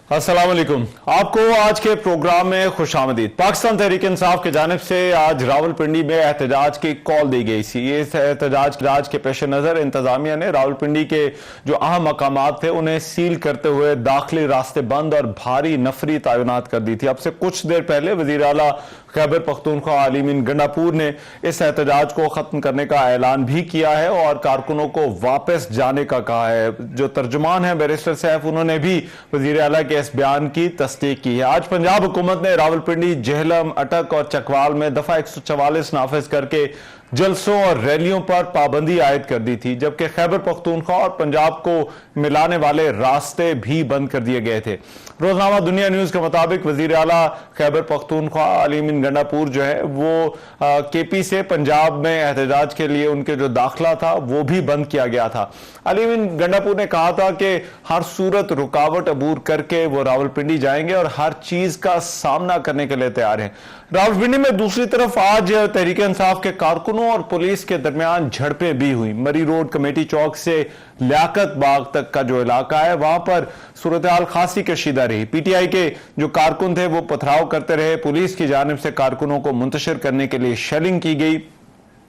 अस्सलाम वालेकुम। आपको आज के प्रोग्राम में खुशामदीद। पाकिस्तान तहरीक इंसाफ की जानिब से आज रावलपिंडी में एहतजाज की कॉल दी गई थी। ये एहतजाज के पेश नज़र इंतजामिया ने रावलपिंडी के जो अहम मकामात थे उन्हें सील करते हुए दाखिली रास्ते बंद और भारी नफरी तैनात कर दी थी। अब से कुछ देर पहले वज़ीर आला खैबर पख्तूनख्वा अली अमीन गंडापुर ने इस एहतजाज को खत्म करने का ऐलान भी किया है और कारकुनों को वापस जाने का कहा है। जो तर्जुमान है बैरिस्टर सैफ, उन्होंने भी वज़ीर आला के इस बयान की तस्दीक की है। आज पंजाब हुकूमत ने रावलपिंडी, जेहलम, अटक और चकवाल में दफा 144 नाफिज करके जलसों और रैलियों पर पाबंदी आयद कर दी थी, जबकि खैबर पख्तूनख्वा और पंजाब को मिलाने वाले रास्ते भी बंद कर दिए गए थे। रोजनामा दुनिया न्यूज के मुताबिक वजीर आला खैबर पख्तूनख्वा अली अमीन गंडापुर जो है वो केपी से पंजाब में एहतजाज के लिए उनके जो दाखिला था वो भी बंद किया गया था। अली अमीन गंडापुर ने कहा था कि हर सूरत रुकावट अबूर करके वो रावलपिंडी जाएंगे और हर चीज का सामना करने के लिए तैयार है। रावलपिंडी में दूसरी तरफ आज तहरीक इंसाफ के कारकुनों और पुलिस के दरमियान झड़पें भी हुई। मरी रोड कमेटी चौक से लियाकत बाग तक का जो इलाका है वहां पर सूरत हाल खासी कशीदा रही। पीटीआई के जो कारकुन थे वो पथराव करते रहे। पुलिस की जानिब से कारकुनों को मुंतशिर करने के लिए शेलिंग की गई।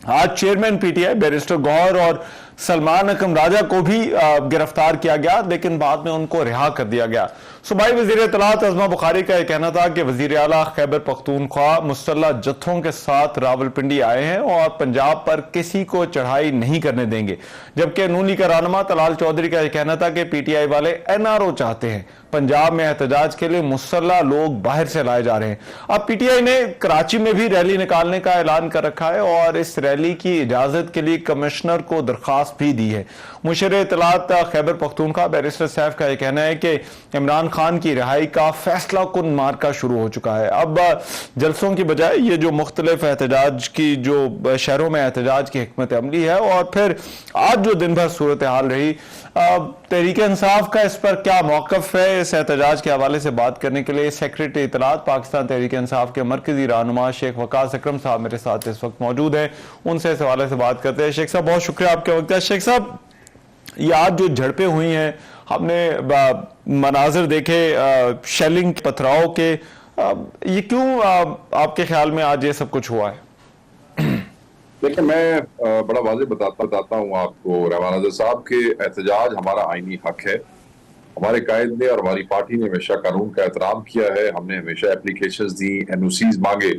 आज चेयरमैन पीटीआई बैरिस्टर गौहर और सलमान अकम राजा को भी गिरफ्तार किया गया, लेकिन बाद में उनको रिहा कर दिया गया। सूबाई वजीर इत्तलात अज़मा बुखारी का यह कहना था कि वजीर आला खैबर पख्तूनख्वा मुसल्लह जत्थों के साथ रावलपिंडी आए हैं और पंजाब पर किसी को चढ़ाई नहीं करने देंगे, जबकि नूनी का रहनुमा तलाल चौधरी का यह कहना था कि पीटीआई वाले एनआरओ चाहते हैं पंजाब में एहतजाज के लिए मुसल्लह लोग बाहर से लाए जा रहे हैं। अब पीटीआई ने कराची में भी रैली निकालने का ऐलान कर रखा है और इस रैली की इजाजत के लिए कमिश्नर को दरखास्त भी दी है। मुशीर इत्तलात खैबर पख्तूनख्वा बैरिस्टर सैफ का यह कहना है कि इमरान खान की रिहाई का फैसला कुन मार्का शुरू हो चुका है। अब जलसों की बजाय ये जो मुख्तलिफ एहतजाज की जो शहरों में एहतजाज की हिकमत अमली है और फिर आज जो दिन भर सूरत हाल रही, तहरीक इंसाफ का इस पर क्या मौकफ है, इस एहतजाज के हवाले से बात करने के लिए सेक्रेटरी इत्तलात पाकिस्तान तहरीक इंसाफ के मरकजी रहनुमा शेख वकास अकरम साहब मेरे साथ इस वक्त मौजूद हैं। उनसे इस हवाले से बात करते हैं। शेख साहब, बहुत शुक्रिया आपके वक्त है। शेख साहब, ये आज जो झड़पें हुई हैं, हमने मनाजिर देखे शेलिंग पथराव के, ये क्यों आपके ख्याल में आज ये सब कुछ हुआ है? देखिए, मैं बड़ा वाज़ेह बताता हूँ आपको रहमान साहब के एहतजाज हमारा आईनी हक है। हमारे कायद ने और हमारी पार्टी ने हमेशा कानून का एहतराम किया है। हमने हमेशा एप्लीकेशंस दी, एनओसीज मांगे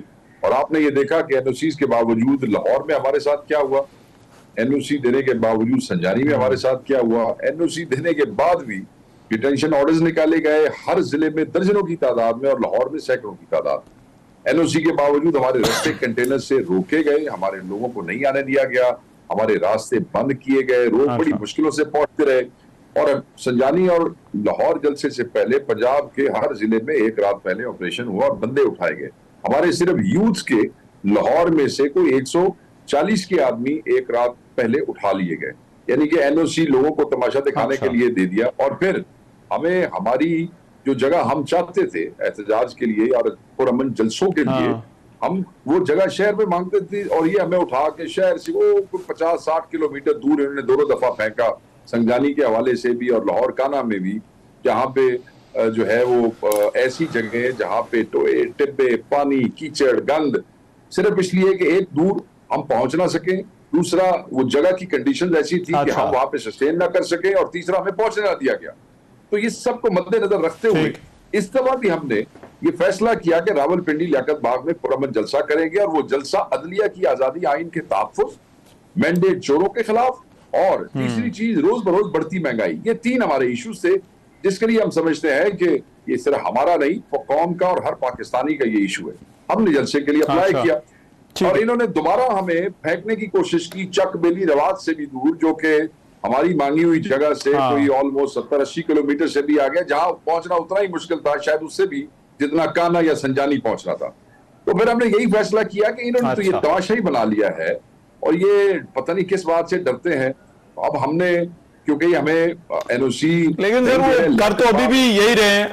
और आपने ये देखा कि एनओसीज के बावजूद लाहौर में हमारे साथ क्या हुआ, एनओसी देने के बावजूद संजानी में हमारे साथ क्या हुआ, एनओसी देने के बाद भी डिटेंशन ऑर्डर्स निकाले गए हर जिले में दर्जनों की तादाद में और लाहौर में सैकड़ों की तादाद। एनओसी के बावजूद हमारे रास्ते कंटेनर से रोके गए, हमारे लोगों को नहीं आने दिया गया, हमारे रास्ते बंद किए गए, लोग बड़ी मुश्किलों से पहुंचते रहे। और संजानी और लाहौर जलसे से पहले पंजाब के हर जिले में एक रात पहले ऑपरेशन हुआ और बंदे उठाए गए। हमारे सिर्फ यूथ के लाहौर में से कोई 140 के आदमी एक रात पहले उठा लिए गए। यानी कि एनओसी लोगों को तमाशा दिखाने के लिए दे दिया और फिर हमें हमारी जो जगह हम चाहते थे एहतजाज के लिए और पुरअमन जलसों के लिए, हम वो जगह शहर में मांगते थे और ये हमें उठा के शहर से वो 50-60 किलोमीटर दूर इन्होंने दोनों दफा फेंका, संजानी के हवाले से भी और लाहौर काना में भी, जहाँ पे जो है वो ऐसी जगह जहाँ पे टोए टिब्बे, पानी, कीचड़, गंद, सिर्फ इसलिए कि एक दूर हम पहुंच ना सके, दूसरा वो जगह की कंडीशन ऐसी थी कि हम वहां पे सस्टेन ना कर सके और तीसरा हमें पहुंचने ना दिया गया। तो ये सबको मद्देनजर रखते हुए इस दफा भी हमने ये फैसला किया कि रावलपिंडी लियाकत बाग में पुरअमन जलसा करेंगे और वो जलसा अदलिया की आजादी, आइन के तहफ्फुज़, मैंडेट चोरों के खिलाफ और तीसरी चीज रोज बरोज बढ़ती महंगाई। ये तीन हमारे इश्यूज थे जिसके लिए हम समझते हैं कि ये सिर्फ हमारा नहीं, कौम का और हर पाकिस्तानी का ये इशू है। हमने जलसे के लिए अप्लाई किया और इन्होंने दोबारा हमें फेंकने की कोशिश की चक बेली रवाज से भी दूर, जो कि हमारी मांगी हुई जगह से कोई ऑलमोस्ट 70-80 किलोमीटर से भी आ गया, जहां पहुंचना उतना ही मुश्किल था, शायद उससे भी जितना काना या संजानी पहुंचना था। तो फिर हमने यही फैसला किया कि इन्होंने तो ये तमाशा ही बना लिया है और ये पता नहीं किस बात से डरते हैं। अब हमने, क्योंकि हमें एनओसी, लेकिन सर वो कर तो अभी भी यही रहे।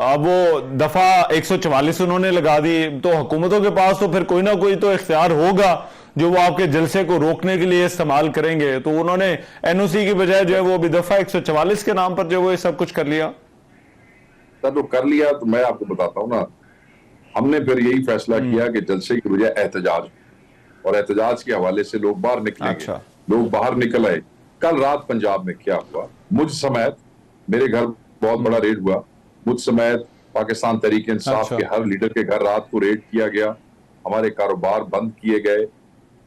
अब वो दफा 144 उन्होंने लगा दी, तो हुकूमतों के पास तो फिर कोई ना कोई तो इख्तियार होगा जो वो आपके जलसे को रोकने के लिए इस्तेमाल करेंगे। तो उन्होंने एनओसी की बजाय जो है वो भी दफा 144 के नाम पर जो वो ये सब कुछ कर लिया। सर तो कर लिया, तो मैं आपको बताता हूँ ना, हमने फिर यही फैसला किया कि जलसे की बजाय एहतजाज, और एहतजाज के हवाले से लोग बाहर निकलेंगे। अच्छा। लोग बाहर निकल आए। कल रात पंजाब में क्या हुआ, मुझ समेत, मेरे घर बहुत बड़ा रेड हुआ, मुझ समेत पाकिस्तान तहरीक इंसाफ अच्छा। के हर लीडर के घर रात को रेड किया गया, हमारे कारोबार बंद किए गए,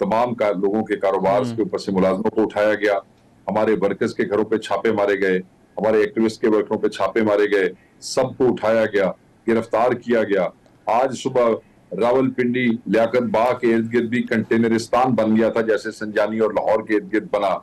तमाम लोगों के कारोबार के ऊपर से मुलाजमों को उठाया गया, हमारे वर्कर्स के घरों पे छापे मारे गए, हमारे एक्टिविस्ट के वर्करों पे छापे मारे गए, सबको उठाया गया, गिरफ्तार किया गया। आज सुबह रावलपिंडी लियाकत बाग के इर्द गिर्द भी कंटेनरिस्तान बन गया था, जैसे संजानी और लाहौर के इर्द गिर्द बना।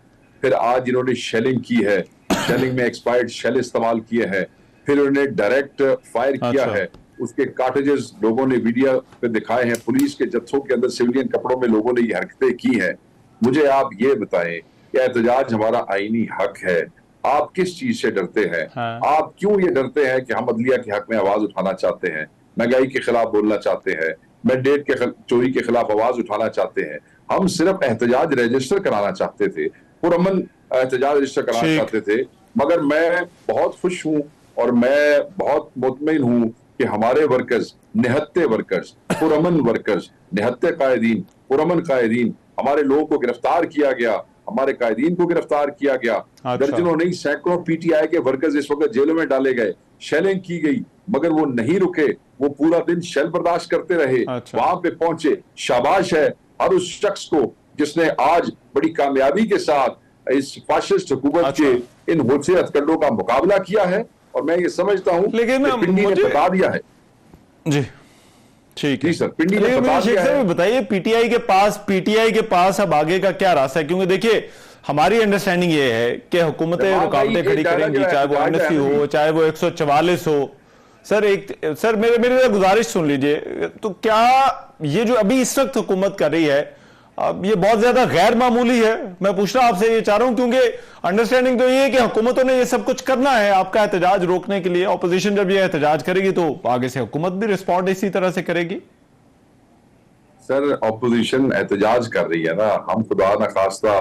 फिर आज इन्होंने शेलिंग की है, शेलिंग में एक्सपायर्ड शेल इस्तेमाल किए हैं, फिर उन्होंने डायरेक्ट फायर किया अच्छा। है, उसके कार्टेजेस लोगों ने वीडियो पे दिखाए हैं, पुलिस के जत्थों के अंदर सिविलियन कपड़ों में लोगों ने ये हरकतें की हैं। मुझे आप ये बताएं कि एहतजाज हमारा आईनी हक है, आप किस चीज से डरते हैं? हाँ। आप क्यों ये डरते हैं कि हम अदलिया के हक में आवाज उठाना चाहते हैं, महंगाई के खिलाफ बोलना चाहते हैं, मैंडेट के चोरी के खिलाफ आवाज उठाना चाहते हैं? हम सिर्फ एहतजाज रजिस्टर कराना चाहते थे, पुरअमन एहतजाज रजिस्टर कराना चाहते थे। मगर मैं बहुत खुश हूं और मैं बहुत मुतमईन हूं कि हमारे वर्कर्स, निहत्ते वर्कर्स, पुरअमन वर्कर्स, निहत्ते कायदीन, पुरअमन कायदीन, हमारे लोगों को गिरफ्तार किया गया, हमारे कायदीन को गिरफ्तार किया गया। अच्छा। दर्जनों नहीं सैकड़ों पीटीआई के वर्कर्स इस वक्त जेलों में डाले गए, शेलिंग की गई, मगर वो नहीं रुके, वो पूरा दिन शेल बर्दाश्त करते रहे। अच्छा। वहां पे पहुंचे। शाबाश है हर उस शख्स को जिसने आज बड़ी कामयाबी के साथ इस फाशिस्ट हुकूमत के इन होशे हथकंडों का मुकाबला किया है। और मैं ये समझता हूं लेकिन कि पिंडी ने बता दिया है। जी ठीक है। जी सर, पिंडी ने बता दिया है। बताइए पीटीआई के पास अब आगे का क्या रास्ता है? क्योंकि देखिए हमारी अंडरस्टैंडिंग ये है कि हुकूमतें रुकावटें खड़ी करेंगी, चाहे वो एमएसपी हो, चाहे वो 144 हो। सर मेरे गुजारिश सुन लीजिए। तो क्या ये जो अभी इस वक्त हुकूमत कर रही है, अब ये बहुत ज्यादा गैर मामूली है? मैं पूछना आपसे ये चाह रहा हूं क्योंकि अंडरस्टैंडिंग तो ये है कि हुकूमतों ने ये सब कुछ करना है आपका एहतजाज रोकने के लिए। ऑपोजिशन जब ये एहतजाज करेगी तो आगे से हुकूमत भी रिस्पॉन्ड इसी तरह से करेगी। सर ऑपोजिशन एहतजाज कर रही है ना, हम खुदा ना खास्ता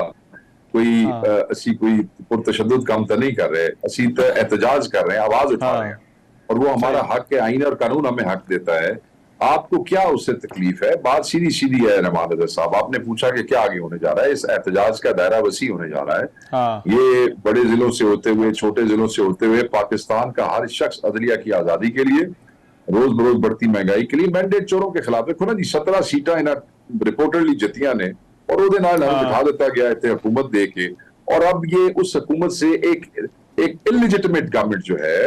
कोई असी कोई पुरतशद्दुद काम तो नहीं कर रहे, असी तो एहतजाज कर रहे हैं, आवाज उठा रहे हैं, और वो हमारा हक है, आईन और कानून हमें हक देता है। आपको क्या उससे तकलीफ है? बात सीधी सीधी है रहमान अदर साहब। आपने पूछा कि क्या आगे होने जा रहा है। इस एहतजाज का दायरा वसी होने जा रहा है। ये बड़े जिलों से होते हुए, छोटे जिलों से होते हुए, पाकिस्तान का हर शख्स अदलिया की आजादी के लिए, रोज बरोज बढ़ती महंगाई के लिए, मैंडेट चोरों के खिलाफ। देखो ना जी, 17 सीटा इन्हें रिपोर्टरली जितियां ने और ਉਹਦੇ ਨਾਲ बिठा दिता गया इतने हुकूमत दे के। और अब ये उस हुकूमत से एक इलिजिटिमेट गवर्नमेंट जो है,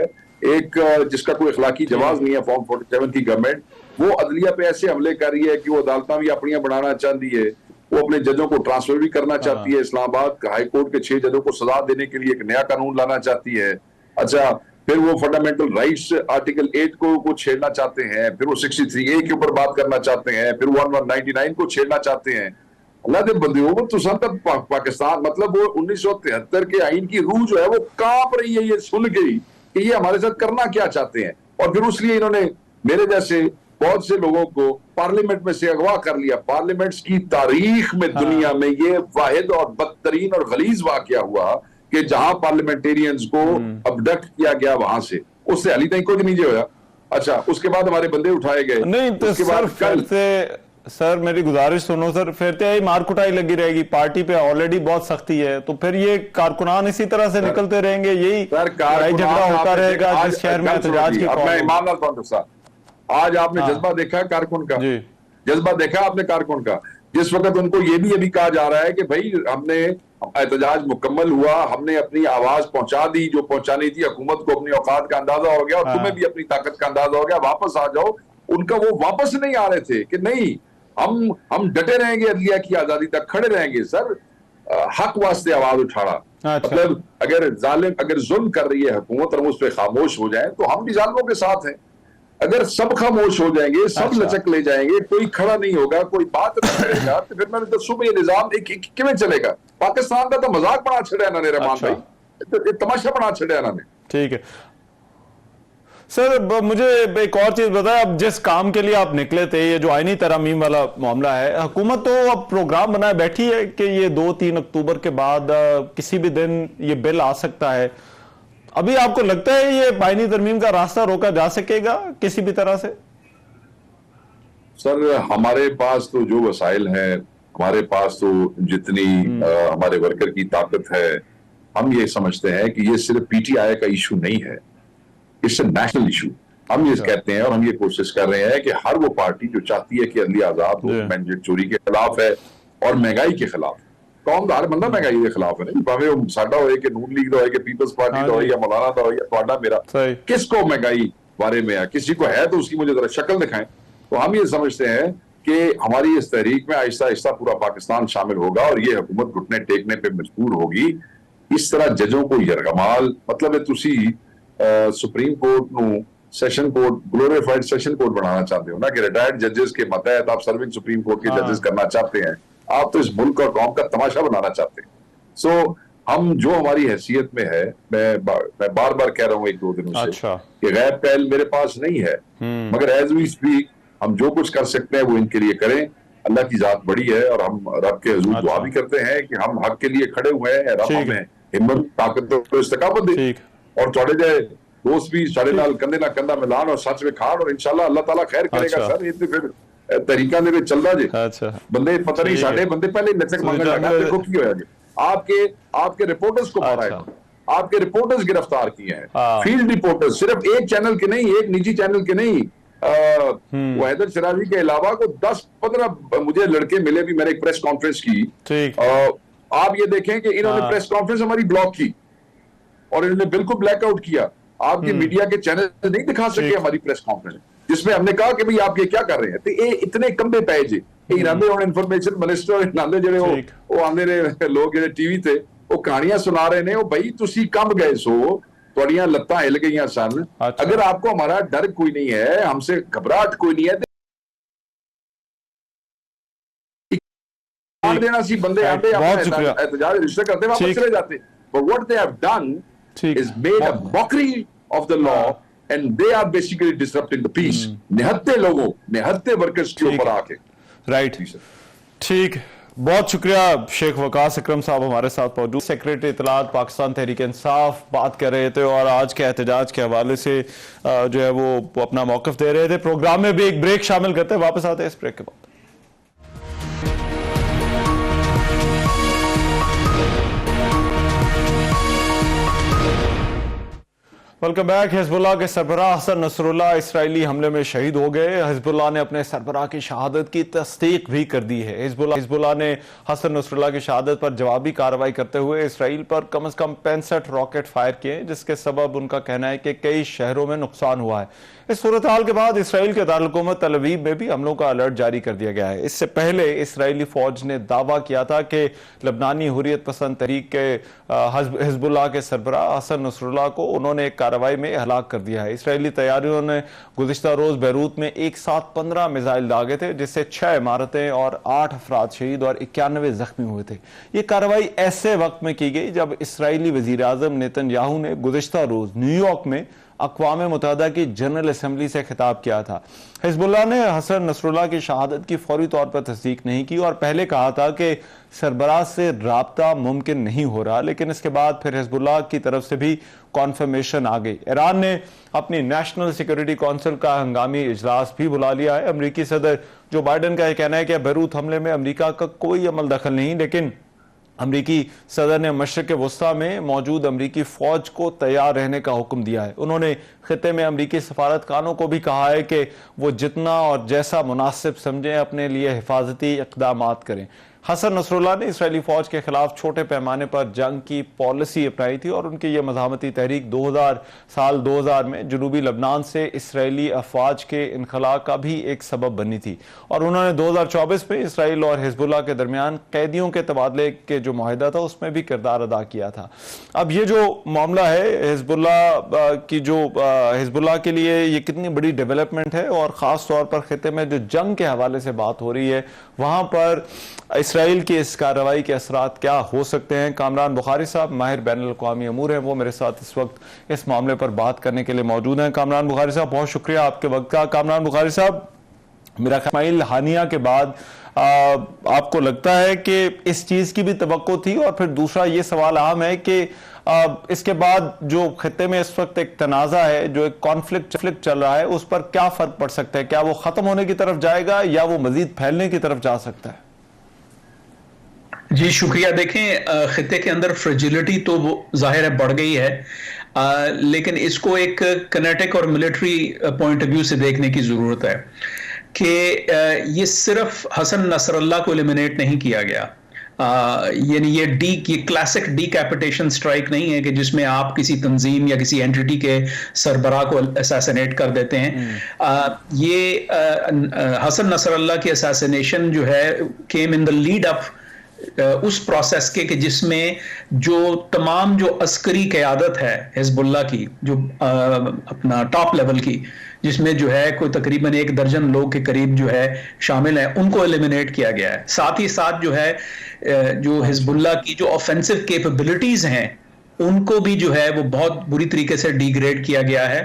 एक जिसका कोई अखलाकी जवाब नहीं है, फॉर्म 47 की गवर्नमेंट, वो अदलिया पे ऐसे हमले कर रही है कि वो अदालत भी अपनी बनाना चाहती है, वो अपने जजों को ट्रांसफर भी करना चाहती है। इस्लामाबाद हाई कोर्ट के 6 जजों को सजा देने के लिए एक नया कानून लाना चाहती है। अच्छा, फिर वो फंडामेंटल राइट्स आर्टिकल 8 को छेड़ना चाहते हैं, फिर वो 63A के ऊपर बात करना चाहते हैं, फिर 1199 को छेड़ना चाहते हैं। अल्लाह के बंदे हो, तो पाकिस्तान, मतलब वो 1973 के आइन की रूह जो है वो कांप रही है ये सुन के ही कि ये हमारे साथ करना क्या चाहते हैं। और फिर उसलिए इन्होंने मेरे जैसे बहुत से लोगों को पार्लियामेंट में से अगवा कर लिया। पार्लियामेंट्स की तारीख में दुनिया में ये वाहिद और बदतरीन और गलीज वाकया हुआ कि जहां पार्लियामेंटेरियंस को अबडक्ट किया गया, वहां से उससे अली तक कुछ नहीं जो होया। अच्छा, उसके बाद हमारे बंदे उठाए गए। नहीं तो उसके बाद कल सर मेरी गुजारिश सुनो सर, फिर तो यही मार कुटाई लगी रहेगी। पार्टी पे ऑलरेडी बहुत सख्ती है, तो फिर ये कारकुनान इसी तरह से निकलते रहेंगे, यही झगड़ा होता रहेगा जिस शहर में एहतजाज की। मैं ईमान साहब, आज आपने जज्बा देखा है कारकुन का? जज्बा देखा आपने कारकुन का? जिस वक्त उनको ये भी अभी कहा जा रहा है कि भाई हमने एहतजाज मुकम्मल हुआ, हमने अपनी आवाज पहुंचा दी जो पहुंचानी थी, हुकूमत को अपनी औकात का अंदाजा हो गया और तुम्हें भी अपनी ताकत का अंदाजा हो गया, वापस आ जाओ। उनका वो वापस नहीं आ रहे थे कि नहीं हम डटे रहेंगे, अदलिया की आजादी तक खड़े रहेंगे। सर हक वास्ते आवाज उठाना, मतलब अगर जुल्म कर रही है हुकूमत और हम उस पर खामोश हो जाए तो हम भी जालिमों के साथ हैं। अगर सब खामोश हो जाएंगे, सब लचक ले जाएंगे, कोई खड़ा नहीं होगा, कोई बात नहीं करेगा, तो फिर मैंने सुबह ये निजाम किमें चलेगा? पाकिस्तान का तो मजाक बना छड़िया इन्होंने रहमान भाई, तो तमाशा बना छड़िया इन्होंने। ठीक है सर, मुझे एक और चीज बताया। अब जिस काम के लिए आप निकले थे, ये जो आईनी तरमीम वाला मामला है, हुकूमत तो अब प्रोग्राम बनाए बैठी है कि ये 2-3 अक्टूबर के बाद किसी भी दिन ये बिल आ सकता है। अभी आपको लगता है ये आईनी तरमीम का रास्ता रोका जा सकेगा किसी भी तरह से? सर, हमारे पास तो जो वसाइल हैं, हमारे पास तो जितनी हमारे वर्कर की ताकत है, हम ये समझते हैं कि ये सिर्फ पीटीआई का इशू नहीं है, इट्स अ नेशनल इशू। हम ये कहते हैं और हम ये कोशिश कर रहे हैं कि हर वो पार्टी जो चाहती है कि अदलिया आजाद हो, मैंडेट चोरी के खिलाफ है और महंगाई के खिलाफ। कौम का हर बंदा महंगाई के खिलाफ है, नहीं भावे वो साडा हो कि नून लीग हो कि पीपल्स पार्टी हो या मौलाना का हो या ਤੁਹਾਡਾ मेरा, किसको महंगाई बारे में है, किसी को है तो उसकी मुझे जरा शक्ल दिखाएं। तो हम ये समझते हैं कि हमारी इस तहरीक में आहिस्ता आहिस्ता पूरा पाकिस्तान शामिल होगा और ये हुकूमत घुटने टेकने पे मजबूर होगी। इस तरह जजों को यरगमाल, मतलब है तुसी सुप्रीम कोर्ट ਨੂੰ session court, glorified session court बनाना चाहते हो ना, कि रिटायर्ड जजेस के मतहत आप सर्विंग सुप्रीम कोर्ट के जजेस करना चाहते हैं। आप तो इस मुल्क और कौम का तमाशा बनाना चाहते हैं। सो हम जो हमारी हैसियत में है, मैं बार बार कह रहा हूँ 1-2 दिनों से कि गैर पहल मेरे पास नहीं है, मगर एज वी स्पीक हम जो कुछ कर सकते हैं वो इनके लिए करें। अल्लाह की जात बड़ी है और हम रब के हुजूर दुआ भी करते हैं कि हम हक के लिए खड़े हुए हैं, रब हमें हिम्मत, ताकत और इस्तकामत दे। और थोड़े जाए दोस्त भी साढ़े नाल कंधे ना कंधा मिलान और सच में खान, और इंशाल्लाह अल्लाह ताला खैर करेगा। सर ये तो फिर तरीका दे विच चलदा जे बंदे पता नहीं साडे बंदे पहले नचक मंगन लगा, देखो की होया जी। आपके रिपोर्टर्स को मारा है, आपके रिपोर्टर्स गिरफ्तार किए हैं, फील्ड रिपोर्टर्स, सिर्फ एक चैनल के नहीं, एक निजी चैनल के नहीं, वो हैदर शराजी के अलावा को 10-15 मुझे लड़के मिले भी। मैंने एक प्रेस कॉन्फ्रेंस की, आप ये देखें कि इन्होंने प्रेस कॉन्फ्रेंस हमारी ब्लॉक की और इन्होंने बिल्कुल ब्लैकआउट किया। आपके मीडिया के चैनल नहीं दिखा सके हमारी प्रेस कॉन्फ्रेंस, जिसमें हमने कहा कि भाई आप ये क्या कर रहे हैं। तो ये इतने कम्बे पै जे इन्होंने और इन्फॉर्मेशन मिनिस्टर इन्होंने जेडे वो आंदे ने लोग जेडे टीवी ते वो कहानियां सुना रहे ने, वो भाई तुसी कम गए सो, तुहाड़ियां लत्तां हिल गईयां सन। अगर आपको हमारा डर कोई नहीं है, हमसे घबराहट कोई नहीं है, देना सी बंदे आते एहतजाज रिश्ते करते वापस चले जाते। But what they have done is made a mockery of the law and they are basically disrupting the peace. निहत्ते लोगों, निहत्ते वर्कर्स के ऊपर आके। राइट, ठीक, बहुत शुक्रिया शेख वकास अकरम साहब हमारे साथ मौजूद। सेक्रेटरी इत्तलात पाकिस्तान तहरीक इंसाफ बात कर रहे थे और आज के एहतजाज के हवाले से जो है वो अपना मौक़िफ़ दे रहे थे। प्रोग्राम में भी एक ब्रेक शामिल करते हैं, वापस आते हैं इस ब्रेक के बाद। Welcome back. हिजबुल्लाह के सरबराह हसन नसरुल्लाह इसराइली हमले में शहीद हो गए। हिजबुल्लाह ने अपने सरबराह की शहादत की तस्दीक भी कर दी है। हिजबुल्लाह ने हसन नसरुल्लाह की शहादत पर जवाबी कार्रवाई करते हुए इसराइल पर कम से कम 65 रॉकेट फायर किए, जिसके सबब उनका कहना है कि कई शहरों में नुकसान हुआ है। इस सूरत हाल के बाद इसराइल के दारुल-हुकूमत तल अवीव में भी हमलों का अलर्ट जारी कर दिया गया है। इससे पहले इसराइली फौज ने दावा किया था कि लबनानी हुर्रियत पसंद तहरीक के हिजबुल्लाह के सरबराह हसन नसरुल्लाह को उन्होंने एक कार्रवाई में हलाक कर दिया है। इसराइली तैयारियों ने गुज़िश्ता रोज बैरूत में एक साथ 15 मिसाइल दागे थे, जिससे 6 इमारतें और 8 अफराद शहीद और 91 जख्मी हुए थे। ये कार्रवाई ऐसे वक्त में की गई जब इसराइली वजीर आजम नेतन्याहू ने गुज़िश्ता रोज न्यूयॉर्क में अक़वाम मुत्तहिदा की जनरल असम्बली से खिताब किया था। हिजबुल्लाह ने हसन नसरुल्लाह की शहादत की फौरी तौर पर तस्दीक नहीं की और पहले कहा था कि सरबराह से राब्ता मुमकिन नहीं हो रहा, लेकिन इसके बाद फिर हिजबुल्लाह की तरफ से भी कॉन्फर्मेशन आ गई। ईरान ने अपनी नेशनल सिक्योरिटी काउंसिल का हंगामी इजलास भी बुला लिया है। अमरीकी सदर जो बाइडन का यह कहना है कि बैरूत हमले में अमरीका का कोई अमल दखल नहीं, लेकिन अमरीकी सदर ने मशरिक़ वस्ता में मौजूद अमरीकी फौज को तैयार रहने का हुक्म दिया है। उन्होंने खित्ते में अमरीकी सफारतखानों को भी कहा है कि वो जितना और जैसा मुनासिब समझें अपने लिए हिफाजती इक़दामात करें। हसन नसरुल्लाह ने इसराइली फौज के खिलाफ छोटे पैमाने पर जंग की पॉलिसी अपनाई थी और उनकी यह मज़ाहमती तहरीक 2000 में जनूबी लबनान से इसराइली अफवाज के इनखला का भी एक सबब बनी थी और उन्होंने 2024 में इसराइल और हिजबुल्लाह के दरमियान कैदियों के तबादले के जो माहिदा था उसमें भी किरदार अदा किया था। अब ये जो मामला है हिजबुल्लाह के लिए ये कितनी बड़ी डेवलपमेंट है और ख़ास तौर पर खित्ते में जो जंग के हवाले से बात हो रही है वहाँ पर इसराइल की इस कार्रवाई के असरात क्या हो सकते हैं। कामरान बुखारी साहब माहिर बैनुल-अक़वामी अमूर हैं, वो मेरे साथ इस वक्त इस मामले पर बात करने के लिए मौजूद हैं। कामरान बुखारी साहब बहुत शुक्रिया आपके वक्त का। कामरान बुखारी साहब, मेरा इस्माइल हानिया के बाद आपको लगता है कि इस चीज की भी तवक्को थी? और फिर दूसरा ये सवाल अहम है कि इसके बाद जो खित्ते में इस वक्त एक तनाजा है, जो एक कॉन्फ्लिक्ट चल रहा है, उस पर क्या फर्क पड़ सकता है? क्या वो खत्म होने की तरफ जाएगा या वो मजीद फैलने की तरफ जा सकता है? जी शुक्रिया। देखें, खित्ते के अंदर फ्रेजिलिटी तो वो जाहिर है बढ़ गई है, लेकिन इसको एक किनेटिक और मिलिट्री पॉइंट ऑफ व्यू से देखने की जरूरत है कि ये सिर्फ हसन नसरल्लाह को एलिमिनेट नहीं किया गया। यानी ये क्लासिक डीकैपिटेशन स्ट्राइक नहीं है कि जिसमें आप किसी तंजीम या किसी एंटिटी के सरबराह को असैसिनेट कर देते हैं। ये हसन नसरल्लाह की असैसिनेशन जो है केम इन द लीड अप उस प्रोसेस के कि जिसमें जो तमाम जो अस्करी क़यादत है हिजबुल्लाह की, जो अपना टॉप लेवल की, जिसमें जो है कोई तकरीबन 1 दर्जन लोग के करीब जो है शामिल हैं, उनको एलिमिनेट किया गया है। साथ ही साथ जो है जो हिजबुल्लाह की जो ऑफेंसिव कैपेबिलिटीज हैं उनको भी जो है वो बहुत बुरी तरीके से डिग्रेड किया गया है,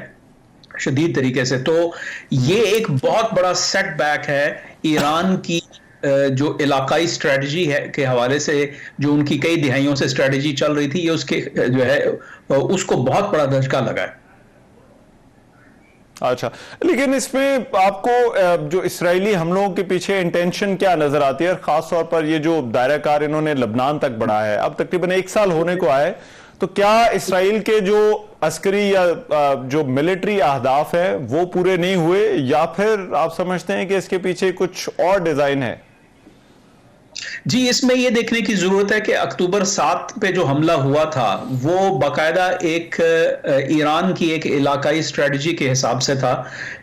शदीद तरीके से। तो ये एक बहुत बड़ा सेटबैक है ईरान की जो इलाकाई स्ट्रेटजी है के हवाले से, जो उनकी कई दिहाइयों से स्ट्रेटजी चल रही थी, ये उसके जो है उसको बहुत बड़ा धक्का लगा है। अच्छा, लेकिन इसमें आपको जो इस्राएली हमलों के पीछे इंटेंशन क्या नजर आती है? और खास तौर पर ये जो दायरा कार इन्होंने लबनान तक बढ़ाया है, अब तकरीबन 1 साल होने को आए, तो क्या इसराइल के जो अस्करी या जो मिलिट्री अहदाफ है वो पूरे नहीं हुए, या फिर आप समझते हैं कि इसके पीछे कुछ और डिजाइन है? जी, इसमें यह देखने की जरूरत है कि अक्टूबर 7 पे जो हमला हुआ था वो बाकायदा एक ईरान की एक इलाकाई स्ट्रेटजी के हिसाब से था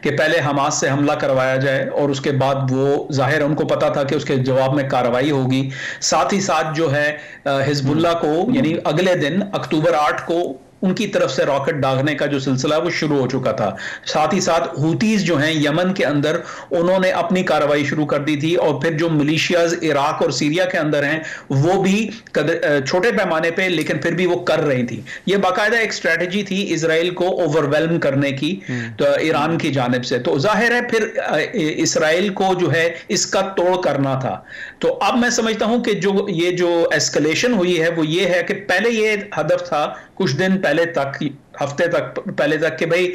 कि पहले हमास से हमला करवाया जाए और उसके बाद वो जाहिर उनको पता था कि उसके जवाब में कार्रवाई होगी। साथ ही साथ जो है हिजबुल्लाह को, यानी अगले दिन अक्टूबर 8 को उनकी तरफ से रॉकेट दागने का जो सिलसिला वो शुरू हो चुका था। साथ ही साथ हुतीज जो हैं यमन के अंदर, उन्होंने अपनी कार्रवाई शुरू कर दी थी, और फिर जो मिलिशियाज इराक और सीरिया के अंदर हैं वो भी छोटे पैमाने पे, लेकिन फिर भी वो कर रही थी। ये बाकायदा एक स्ट्रेटजी थी इजराइल को ओवरवेल्म करने की तो ईरान की जानिब से। तो जाहिर है फिर इसराइल को जो है इसका तोड़ करना था। तो अब मैं समझता हूं कि ये जो एस्केलेशन हुई है वो ये है कि पहले ये हदफ था कुछ दिन पहले तक, हफ्ते तक पहले तक, कि भाई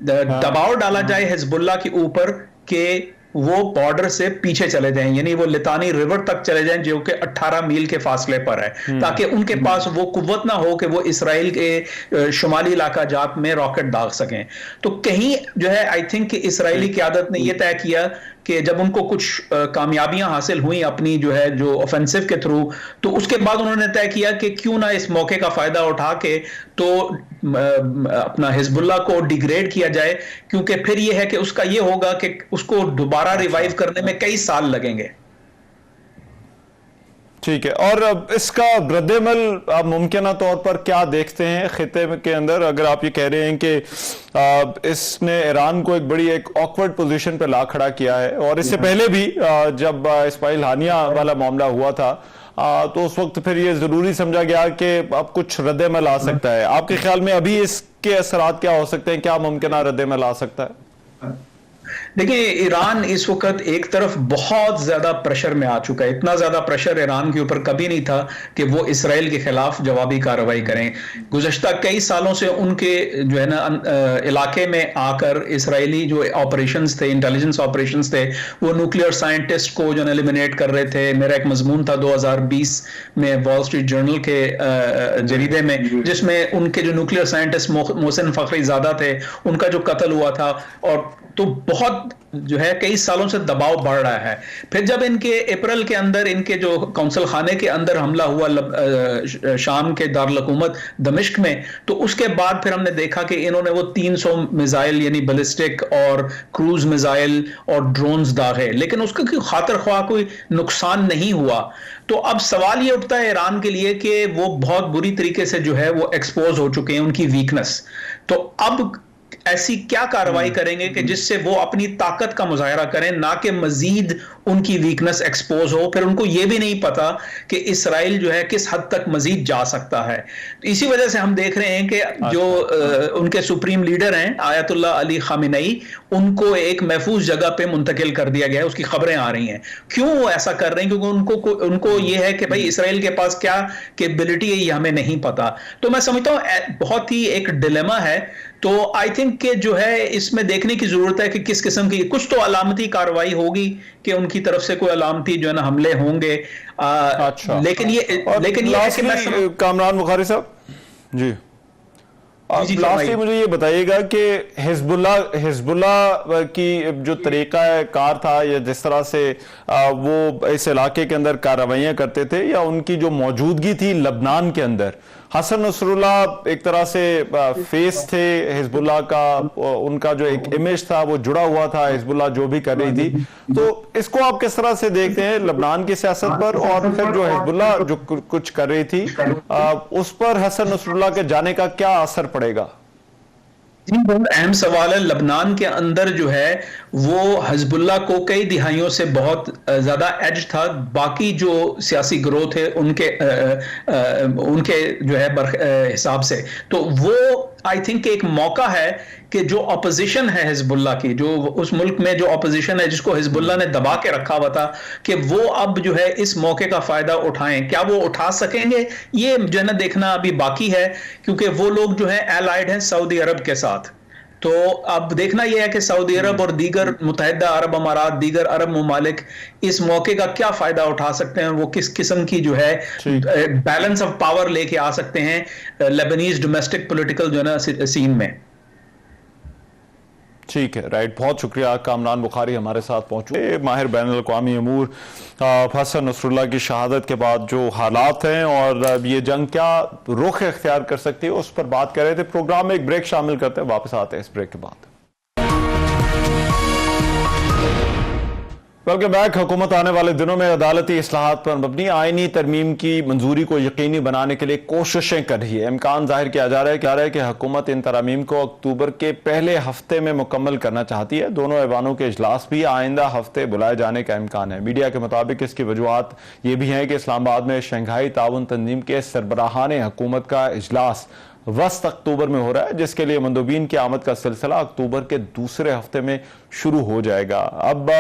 दबाव डाला जाए हिजबुल्लाह के ऊपर कि वो बॉर्डर से पीछे चले जाएं, यानी वो लितानी रिवर तक चले जाएं जो कि 18 मील के फासले पर है, ताकि उनके पास वो कुव्वत ना हो कि वो इसराइल के शुमाली इलाका जात में रॉकेट दाग सकें। तो कहीं जो है आई थिंक कि इसराइली क़यादत ने यह तय किया कि जब उनको कुछ कामयाबियां हासिल हुई अपनी जो है जो ऑफेंसिव के थ्रू, तो उसके बाद उन्होंने तय किया कि क्यों ना इस मौके का फायदा उठा के तो अपना हिजबुल्लाह को डिग्रेड किया जाए, क्योंकि फिर यह है कि उसका यह होगा कि उसको दोबारा रिवाइव करने में कई साल लगेंगे। ठीक है, और इसका रद्देमल आप मुमकिन तौर पर क्या देखते हैं खित्ते के अंदर? अगर आप ये कह रहे हैं कि इसने ईरान को एक ऑकवर्ड पोजीशन पे ला खड़ा किया है, और इससे पहले भी जब इस्माइल हानिया वाला मामला हुआ था तो उस वक्त फिर ये जरूरी समझा गया कि अब कुछ रद्देमल आ सकता है। आपके ख्याल में अभी इसके असरात क्या हो सकते हैं? क्या मुमकिन रद्देमल आ सकता है? देखिए, ईरान इस वक्त एक तरफ बहुत ज्यादा प्रेशर में आ चुका है। इतना ज्यादा प्रेशर ईरान के ऊपर कभी नहीं था कि वो इसराइल के खिलाफ जवाबी कार्रवाई करें। गुज़श्ता कई सालों से उनके जो है ना इलाके में आकर इसराइली जो ऑपरेशंस थे, इंटेलिजेंस ऑपरेशंस थे, वो न्यूक्लियर साइंटिस्ट को जो एलिमिनेट कर रहे थे। मेरा एक मजमून था 2020 में वॉल स्ट्रीट जर्नल के जरीदे में, जिसमें उनके जो न्यूक्लियर साइंटिस्ट मोहसिन फखरीजादा थे, उनका जो कत्ल हुआ था। और तो बहुत जो है कई सालों से दबाव बढ़ रहा है। फिर जब इनके अप्रैल के अंदर इनके जो कौंसल खाने के अंदर हमला हुआ शाम के दारुल हुकूमत दमिश्क में, तो उसके बाद फिर हमने देखा कि इन्होंने वो 300 मिसाइल यानी बैलिस्टिक और क्रूज मिसाइल और ड्रोन्स दागे, लेकिन उसका कोई खातिर ख्वाह कोई नुकसान नहीं हुआ। तो अब सवाल ये उठता है ईरान के लिए कि वो बहुत बुरी तरीके से जो है वो एक्सपोज हो चुके हैं, उनकी वीकनेस। तो अब ऐसी क्या कार्रवाई करेंगे कि जिससे वो अपनी ताकत का मुजाहरा करें, ना कि मजीद उनकी वीकनेस एक्सपोज हो, फिर उनको ये भी नहीं पता कि इसराइल जो है किस हद तक मजीद जा सकता है। तो इसी वजह से हम देख रहे हैं कि जो उनके सुप्रीम लीडर हैं आयतुल्लाह अली खामेनेई, उनको एक महफूज जगह पे मुंतकिल कर दिया गया है, उसकी खबरें आ रही हैं। क्यों वो ऐसा कर रहे हैं? क्योंकि उनको ये है कि भाई इसराइल के पास क्या कैपेबिलिटी है ये हमें नहीं पता। तो मैं समझता हूं बहुत ही एक डिलेमा है। तो आई थिंक कि जो है इसमें देखने की जरूरत है कि किस किस्म की कुछ तो अलामती कार्रवाई होगी कि उनकी तरफ से कोई अलामती जो है ना हमले होंगे। अच्छा, लेकिन ये है कि मैं कामरान बुखारी साहब जी, लास्टली मुझे ये बताइएगा कि हिजबुल्लाह की जो तरीका कार था या जिस तरह से वो इस इलाके के अंदर कार्रवाइयां करते थे, या उनकी जो मौजूदगी थी लबनान के अंदर, हसन नसरुल्लाह एक तरह से फेस थे हिजबुल्लाह का, उनका जो एक इमेज था वो जुड़ा हुआ था हिजबुल्लाह जो भी कर रही थी। तो इसको आप किस तरह से देखते हैं लबनान की सियासत पर, और फिर जो हिजबुल्लाह जो कुछ कर रही थी उस पर हसन नसरुल्लाह के जाने का क्या असर पड़ेगा? जी, बहुत अहम सवाल है। लबनान के अंदर जो है वो हिजबुल्लाह को कई दिहाइयों से बहुत ज्यादा एज था बाकी जो सियासी ग्रोथ थे उनके जो है हिसाब से। तो वो आई थिंक एक मौका है कि जो अपोजिशन है हिजबुल्लाह की, जो उस मुल्क में जो अपोजिशन है जिसको हिजबुल्लाह ने दबा के रखा हुआ था, कि वो अब जो है इस मौके का फायदा उठाएं। क्या वो उठा सकेंगे ये जो है ना देखना अभी बाकी है, क्योंकि वो लोग जो है एलाइड हैं सऊदी अरब के साथ। तो अब देखना यह है कि सऊदी अरब और दीगर मुत्तहिदा अरब अमारात, दीगर अरब ममालिक इस मौके का क्या फायदा उठा सकते हैं, वो किस किस्म की जो है बैलेंस ऑफ पावर लेके आ सकते हैं लेबनीज डोमेस्टिक पॉलिटिकल जो है ना सीन में। ठीक है, राइट, बहुत शुक्रिया। कामरान बुखारी हमारे साथ पहुंचे। माहिर बैनुल अक़वामी अमूर हसन नसरुल्लाह की शहादत के बाद जो हालात हैं और ये जंग क्या रुख इख्तियार कर सकती है उस पर बात कर रहे थे। प्रोग्राम में एक ब्रेक शामिल करते हैं, वापस आते हैं इस ब्रेक के बाद। Welcome back. हुकूमत आने वाले दिनों में अदालती इस्लाहात पर मबनी आईनी तरमीम की मंजूरी को यकीनी बनाने के लिए कोशिशें कर रही है। इम्कान जाहिर किया जा रहा है कि हुकूमत इन तरमीम को अक्टूबर के पहले हफ्ते में मुकम्मल करना चाहती है। दोनों ऐवानों के इजलास भी आइंदा हफ्ते बुलाए जाने का इम्कान है। मीडिया के मुताबिक इसकी वजूहत ये भी हैं कि इस्लामाबाद में शंघाई ताउन तंजीम के सरबराहान हुकूमत का इजलास वस्त अक्टूबर में हो रहा है, जिसके लिए मंदूबीन की आमद का सिलसिला अक्टूबर के दूसरे हफ्ते में शुरू हो जाएगा। अब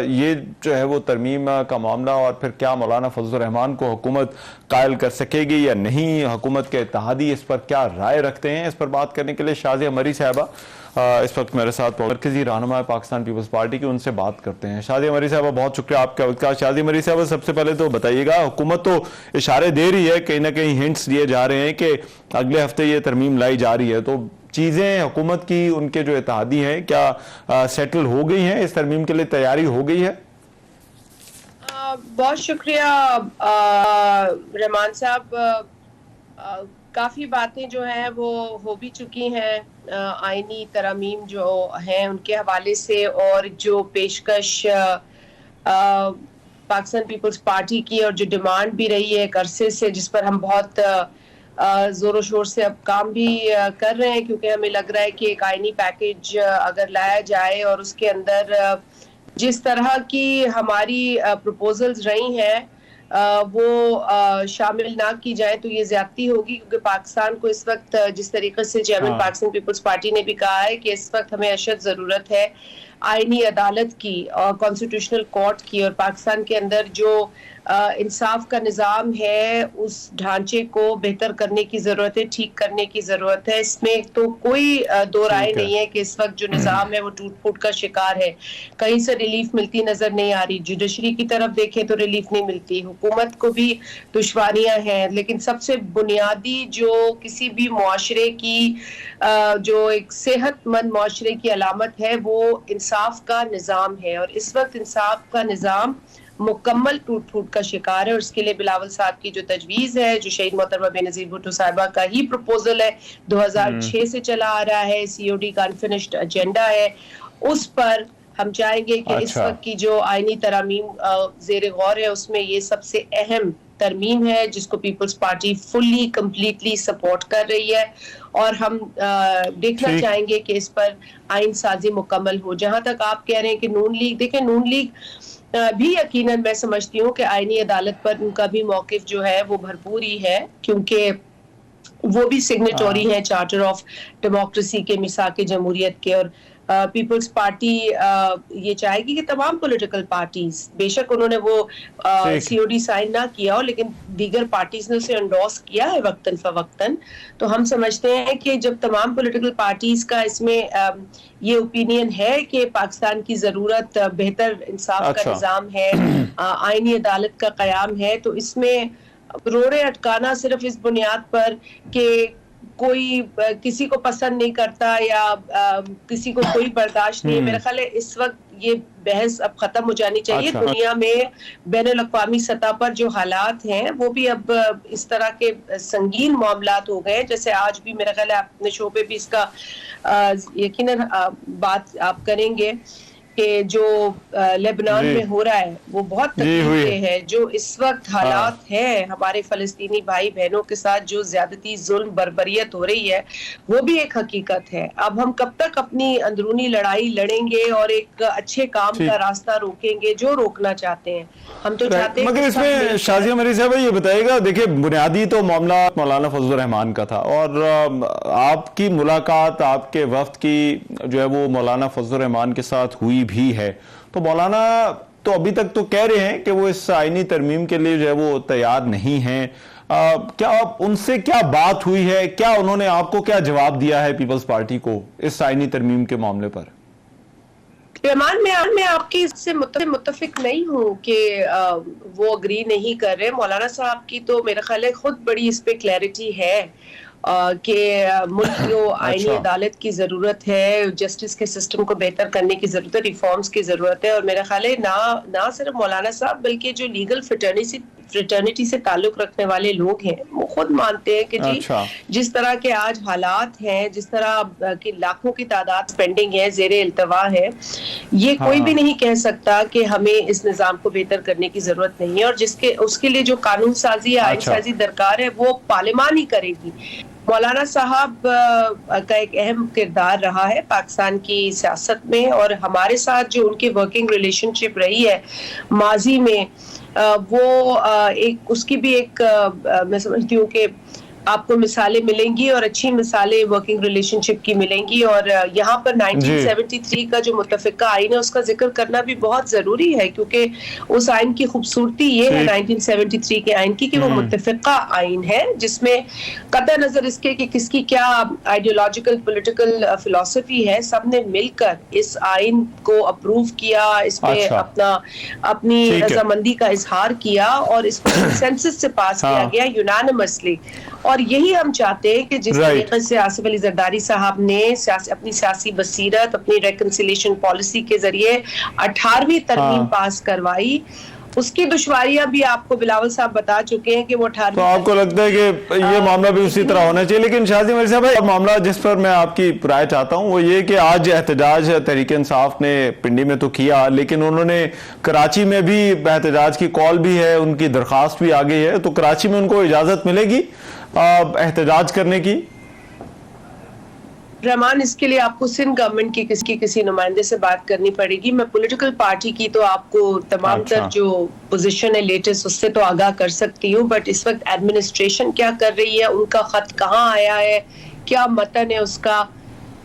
ये जो है वो तरमीम का मामला, और फिर क्या मौलाना फजल रहमान को हुकूमत कायल कर सकेगी या नहीं, हुकूमत के इत्तेहादी इस पर क्या राय रखते हैं, इस पर बात करने के लिए शाज़िया मरी साहबा इस वक्त मेरे साथ मरकजी रहनुमा है पाकिस्तान पीपल्स पार्टी की, उनसे बात करते हैं। शाज़िया मरी साहबा, बहुत शुक्रिया आपका वक्त का। शाज़िया मरी साहबा, सबसे पहले तो बताइएगा, हुकूमत तो इशारे दे रही है, कहीं ना कहीं हिंट्स दिए जा रहे हैं कि अगले हफ्ते ये तरमीम लाई जा रही है, तो चीज़ें हुकूमत की, उनके जो इत्तेहादी हैं, क्या सेटल हो गई हैं, इस तरमीम के लिए तैयारी हो गई है? बहुत शुक्रिया रहमान साहब। काफ़ी बातें जो हैं वो हो भी चुकी हैं आईनी तरमीम जो हैं उनके हवाले से, और जो पेशकश पाकिस्तान पीपल्स पार्टी की और जो डिमांड भी रही है एक अरसे से, जिस पर हम बहुत ज़ोरों शोर से अब काम भी कर रहे हैं, क्योंकि हमें लग रहा है कि एक आईनी पैकेज अगर लाया जाए और उसके अंदर जिस तरह की हमारी प्रपोजल्स रही हैं वो शामिल ना की जाए तो ये ज्यादती होगी, क्योंकि पाकिस्तान को इस वक्त जिस तरीके से चेयरमैन पाकिस्तान पीपल्स पार्टी ने भी कहा है कि इस वक्त हमें अशद जरूरत है आईनी अदालत की और कॉन्स्टिट्यूशनल कोर्ट की, और पाकिस्तान के अंदर जो इंसाफ का निज़ाम है उस ढांचे को बेहतर करने की ज़रूरत है, ठीक करने की ज़रूरत है। इसमें तो कोई दो राय नहीं है कि इस वक्त जो निज़ाम है वो टूट फूट का शिकार है, कहीं से रिलीफ मिलती नज़र नहीं आ रही। जुडिशरी की तरफ देखें तो रिलीफ नहीं मिलती, हुकूमत को भी दुश्वारियां हैं, लेकिन सबसे बुनियादी जो किसी भी मुआशरे की जो एक सेहतमंद मुआशरे की अलामत है वो इंसाफ का निज़ाम है, और इस वक्त इंसाफ का निज़ाम मुकम्मल टूट फूट का शिकार है। और इसके लिए बिलावल साहब की जो तजवीज़ है, जो शहीद मोहतरमा बेनज़ीर भुट्टो साहिबा का ही प्रपोजल है, 2006 से चला आ रहा है, COD का अनफिनिश्ड एजेंडा है, उस पर हम चाहेंगे कि इस वक्त की जो आईनी तरमीम ज़ेर गौर है उसमें ये सबसे अहम तरमीम है जिसको Peoples Party fully completely support कर रही है, और हम देखना चाहेंगे कि इस पर आइन साजी मुकम्मल हो। जहां तक आप कह रहे हैं कि नून लीग, देखें नून लीग भी यकीनन मैं समझती हूँ कि आईनी अदालत पर उनका भी मौकिफ जो है वो भरपूर ही है, क्योंकि वो भी सिग्नेटरी है चार्टर ऑफ डेमोक्रेसी के, मिसाक जमहूरियत के। और पीपल्स पार्टी ये चाहेगी कि तमाम पॉलिटिकल पार्टीज, बेशक उन्होंने वो सीओडी साइन ना किया हो, लेकिन दीगर पार्टीज ने उसे एंडोर्स किया है वक्तन फवक्तन। तो हम समझते हैं कि जब तमाम पॉलिटिकल पार्टीज का इसमें ये ओपिनियन है कि पाकिस्तान की जरूरत बेहतर इंसाफ का निजाम है, आईनी अदालत का कयाम है, तो इसमें रोड़े अटकाना सिर्फ इस बुनियाद पर कि कोई किसी को पसंद नहीं करता या किसी को कोई बर्दाश्त नहीं है, मेरा ख्याल है इस वक्त ये बहस अब खत्म हो जानी चाहिए। दुनिया में बैनुल-अक़वामी सतह पर जो हालात हैं वो भी अब इस तरह के संगीन मामलात हो गए, जैसे आज भी मेरा ख्याल है अपने शो पे भी इसका यकीनन बात आप करेंगे कि जो लेबनान में हो रहा है वो बहुत तकलीफ है। जो इस वक्त हालात है हमारे फलस्तीनी भाई बहनों के साथ, जो ज्यादती, जुल्म, बर्बरियत हो रही है, वो भी एक हकीकत है। अब हम कब तक अपनी अंदरूनी लड़ाई लड़ेंगे और एक अच्छे काम का रास्ता रोकेंगे जो रोकना चाहते हैं? हम तो चाहते हैं। मगर इसमें शाजिया मरी साहब ये बताइएगा, देखिए बुनियादी तो मामला मौलाना फजलुर रहमान का था और आपकी मुलाकात आपके वफ्द की जो है वो मौलाना फजलुर रहमान के साथ हुई भी है, तो मौलाना तो अभी तक तो कह रहे हैं कि वो इस आईनी तरमीम के लिए जो है वो तैयार नहीं है। क्या उनसे क्या बात हुई है, क्या उन्होंने आपको क्या जवाब दिया है पीपल्स पार्टी को इस आईनी तरमीम के मामले पर? रहमान मैं आपकी इससे मुत्तफिक नहीं हूँ कि वो अग्री नहीं कर रहे। मौलाना साहब की तो मेरा ख्याल है खुद बड़ी इस पे क्लैरिटी है कि मुल्क को आईनी अदालत की जरूरत है, जस्टिस के सिस्टम को बेहतर करने की जरूरत है, रिफॉर्म्स की जरूरत है। और मेरा ख्याल है ना सिर्फ मौलाना साहब बल्कि जो लीगल फ्रेटर्निटी से ताल्लुक रखने वाले लोग हैं वो खुद मानते हैं कि जी जिस तरह के आज हालात हैं, जिस तरह की लाखों की तादाद पेंडिंग है, ज़ेरे इल्तवा है, ये कोई भी नहीं कह सकता कि हमें इस निज़ाम को बेहतर करने की जरूरत नहीं है। और उसके लिए जो कानून साजी या आईन साजी दरकार है वो पार्लियामान ही करेगी। मौलाना साहब का एक अहम किरदार रहा है पाकिस्तान की सियासत में, और हमारे साथ जो उनकी वर्किंग रिलेशनशिप रही है माजी में, वो एक उसकी भी एक मैं समझती हूँ कि आपको मिसालें मिलेंगी और अच्छी मिसालें वर्किंग रिलेशनशिप की मिलेंगी। और यहाँ पर 1973 का जो मुत्तफ़िका आइन है उसका जिक्र करना भी बहुत जरूरी है, क्योंकि उस आइन की खूबसूरती ये है 1973 के आइन की कि वो मुत्तफ़िका आइन है, जिसमें कतई नजर इसके कि किसकी क्या आइडियोलॉजिकल पॉलिटिकल फिलॉसफी है, सबने मिलकर इस आइन को अप्रूव किया, इसमें अपनी रजामंदी का इजहार किया और इसको कंसेंसस से पास किया गया यूनानिमसली। और यही हम चाहते हैं कि जिस तरीके से आसिफ अली जरदारी साहब ने अपनी सियासी बसीरत, अपनी रेकंसिलिएशन पॉलिसी के जरिए 18वीं तरमीम पास करवाई, उसकी दुश्वारियां भी आपको बिलावल साहब बता चुके हैं कि वो 18वीं। तो आपको लगता है कि ये मामला भी उसी तरह होना चाहिए? लेकिन शाजी मिर्जा भाई, मामला जिस पर मैं आपकी राय चाहता हूं वो ये कि आज एहतजाज तहरीक इंसाफ ने पिंडी में तो किया, लेकिन उन्होंने कराची में भी एहतजाज की कॉल भी है, उनकी दरखास्त भी आ गई है, तो कराची में उनको इजाजत मिलेगी एहतजाज करने की? रहमान, इसके लिए आपको सिंध गवर्नमेंट की किसी नुमाइंदे से बात करनी पड़ेगी। मैं पॉलिटिकल पार्टी की तो आपको तमाम तर जो पोजीशन है लेटेस्ट उससे तो आगाह कर सकती हूँ, बट इस वक्त एडमिनिस्ट्रेशन क्या कर रही है, उनका खत कहाँ आया है, क्या मतन है उसका,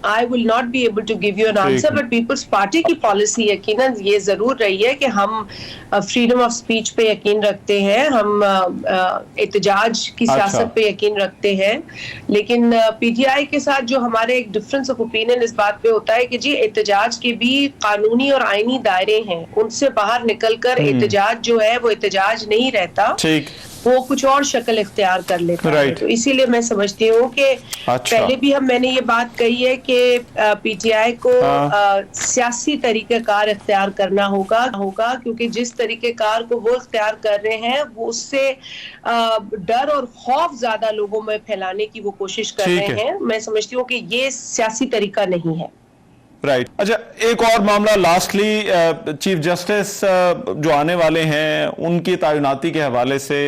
I will not be able to give you an answer, but Peoples Party की पॉलिसी यकीनन ये जरूर रही है कि हम फ्रीडम ऑफ स्पीच पे यकीन रखते हैं, हम एहतजाज की सियासत पे यकीन रखते हैं, लेकिन पीटीआई के साथ जो हमारे एक डिफरेंस ऑफ ओपिनियन इस बात पे होता है कि जी एहतजाज के भी कानूनी और आईनी दायरे हैं, उनसे बाहर निकलकर एहतजाज जो है वो एहतजाज नहीं रहता, वो कुछ और शक्ल इख्तियार कर लेता है। तो इसीलिए मैं समझती हूँ कि पहले भी मैंने ये बात कही है कि पीटीआई को सियासी तरीक़ेकार इख्तियार करना होगा, क्योंकि जिस तरीक़ेकार को वो इख्तियार कर रहे हैं वो उससे डर और खौफ ज्यादा लोगों में फैलाने की वो कोशिश कर रहे हैं। मैं समझती हूँ कि ये सियासी तरीका नहीं है। राइट। अच्छा, एक और मामला लास्टली, चीफ जस्टिस जो आने वाले हैं उनकी तैनाती के हवाले से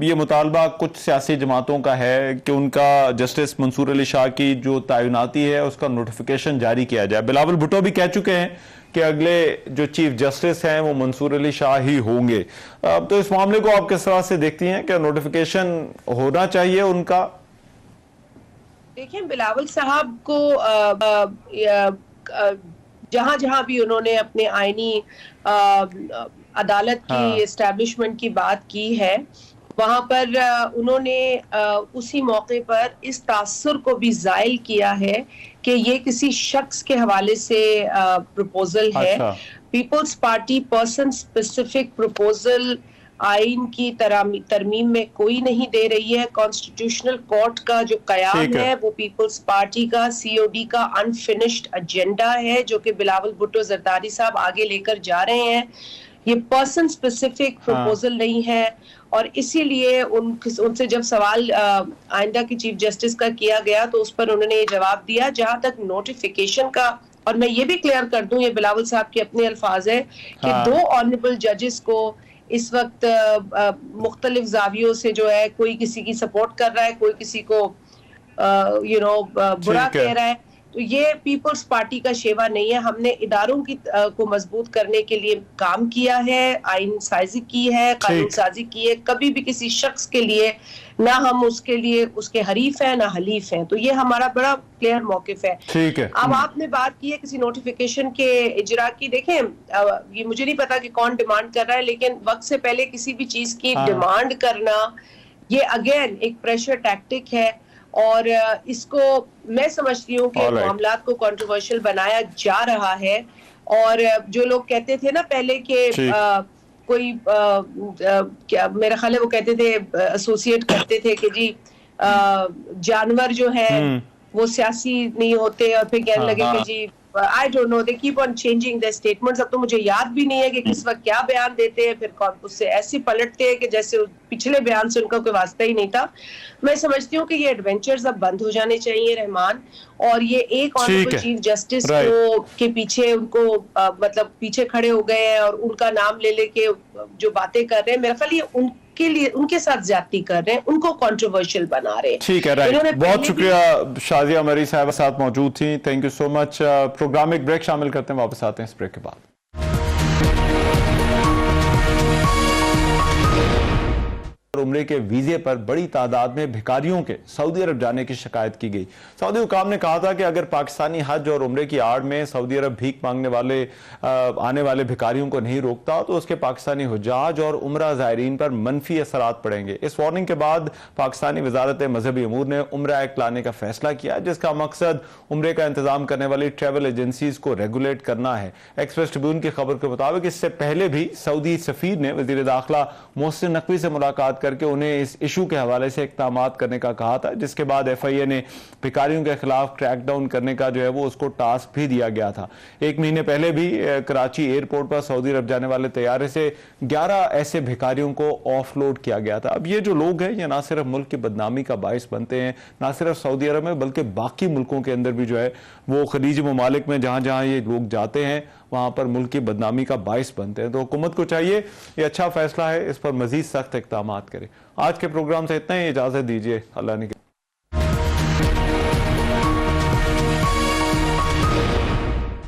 ये मुतालबा कुछ सियासी जमातों का है कि उनका जस्टिस मंसूर अली शाह की जो तैनाती है उसका नोटिफिकेशन जारी किया जाए। बिलावल भुट्टो भी कह चुके हैं कि अगले जो चीफ जस्टिस हैं वो मंसूर अली शाह ही होंगे। तो इस मामले को आप किस तरह से देखती हैं, क्या नोटिफिकेशन होना चाहिए उनका? देखिए, बिलावल साहब को जहां जहां भी उन्होंने अपने आईनी अदालत की एस्टैब्लिशमेंट की बात की है, वहां पर उन्होंने उसी मौके पर इस तासुर को भी जायल किया है कि ये किसी शख्स के हवाले से प्रपोजल है। Peoples Party person specific proposal आइन की तरमीम में कोई नहीं दे रही है। कॉन्स्टिट्यूशनल कोर्ट का जो कयाम है वो पीपल्स पार्टी का सीओडी का अनफिनिश्ड एजेंडा है, जो कि बिलावल भुट्टो जरदारी साहब आगे लेकर जा रहे हैं। ये पर्सन स्पेसिफिक प्रपोजल नहीं है, और इसीलिए उनसे जब सवाल आइंदा की चीफ जस्टिस का किया गया तो उस पर उन्होंने ये जवाब दिया। जहां तक नोटिफिकेशन का, और मैं ये भी क्लियर कर दूं, ये बिलावल साहब के अपने अल्फाज है कि 2 ऑनरेबल जजेस को इस वक्त मुख्तलिफ जावियों से जो है, कोई किसी की सपोर्ट कर रहा है, कोई किसी को बुरा कह रहा है। तो ये पीपल्स पार्टी का शेवा नहीं है। हमने इदारों की को मजबूत करने के लिए काम किया है, आइन साजी की है, कानून साजी की है। कभी भी किसी शख्स के लिए ना हम उसके लिए उसके हरीफ हैं ना हलीफ हैं। तो ये हमारा बड़ा क्लियर मौकिफ है। ठीक है। अब आपने बात की है किसी नोटिफिकेशन के इजरा की। देखें, ये मुझे नहीं पता कि कौन डिमांड कर रहा है, लेकिन वक्त से पहले किसी भी चीज की डिमांड करना ये अगेन एक प्रेशर टैक्टिक है, और इसको मैं समझती हूँ कि मामलात को कंट्रोवर्शियल बनाया जा रहा है। और जो लोग कहते थे ना पहले के कोई क्या मेरा ख्याल है वो कहते थे, एसोसिएट करते थे कि जी जानवर जो है वो सियासी नहीं होते, और फिर कहने लगे कि जी I don't know, they keep on changing their statements. अब तो मुझे याद भी नहीं है कि किस वक्त क्या बयान देते हैं, फिर उससे ऐसे पलटते हैं कि जैसे पिछले बयान से उनका कोई वास्ता ही नहीं था। मैं समझती हूँ कि ये एडवेंचर्स अब बंद हो जाने चाहिए रहमान, और ये एक ऑनरेबल चीफ जस्टिस को के पीछे उनको मतलब पीछे खड़े हो गए हैं और उनका नाम ले लेके जो बातें कर रहे हैं, मेरा ख्याल ये उनके लिए उनके साथ ज्यादती कर रहे हैं, उनको कंट्रोवर्शियल बना रहे हैं। ठीक है, राइट। बहुत शुक्रिया शाजिया मरी साहब साथ मौजूद थी, thank you so much. Programme एक ब्रेक शामिल करते हैं, वापस आते हैं इस ब्रेक के बाद। उम्रे के वीजे पर बड़ी तादाद में भिखारियों के सऊदी अरब जाने की शिकायत की गई। सऊदी हुकाम ने कहा था कि अगर पाकिस्तानी हज और उम्रे की आड़ में सऊदी अरब भीख मांगने वाले आने वाले भिखारियों को नहीं रोकता तो उसके पाकिस्तानी हुज्जाज और उम्रा ज़ायरीन पर मनफी असरात पड़ेंगे। इस वार्निंग के बाद पाकिस्तानी वजारत मजहबी अमूर ने उम्रा एक्ट लाने का फैसला किया, जिसका मकसद उम्रे का इंतजाम करने वाली ट्रेवल एजेंसीज को रेगुलेट करना है। एक्सप्रेस ट्रिब्यून की खबर के मुताबिक इससे पहले भी सऊदी सफीर ने वजीर दाखिला मोहसिन नकवी से मुलाकात करके उन्हें इस इशू के हवाले से इक़दामात करने का कहा था, जिसके बाद FIA ने भिखारियों के खिलाफ क्रैकडाउन करने का जो है वो उसको टास्क भी दिया गया था। 1 महीने पहले भी कराची एयरपोर्ट पर सऊदी अरब जाने वाले तैयारे से 11 ऐसे भिखारियों को ऑफलोड किया गया था। अब ये जो लोग हैं ये ना सिर्फ मुल्क की बदनामी का बाइस बनते हैं, ना सिर्फ सऊदी अरब में बल्कि बाकी मुल्कों के अंदर भी जो है वो खलीज ममालिक में जहां जहां ये लोग जाते हैं वहां पर मुल्क की बदनामी का बाइस बनते हैं। तो हुकूमत को चाहिए, ये अच्छा फैसला है, इस पर मजीद सख्त इक़दामात करे। आज के प्रोग्राम से इतना ही, इजाजत दीजिए, अल्लाह ने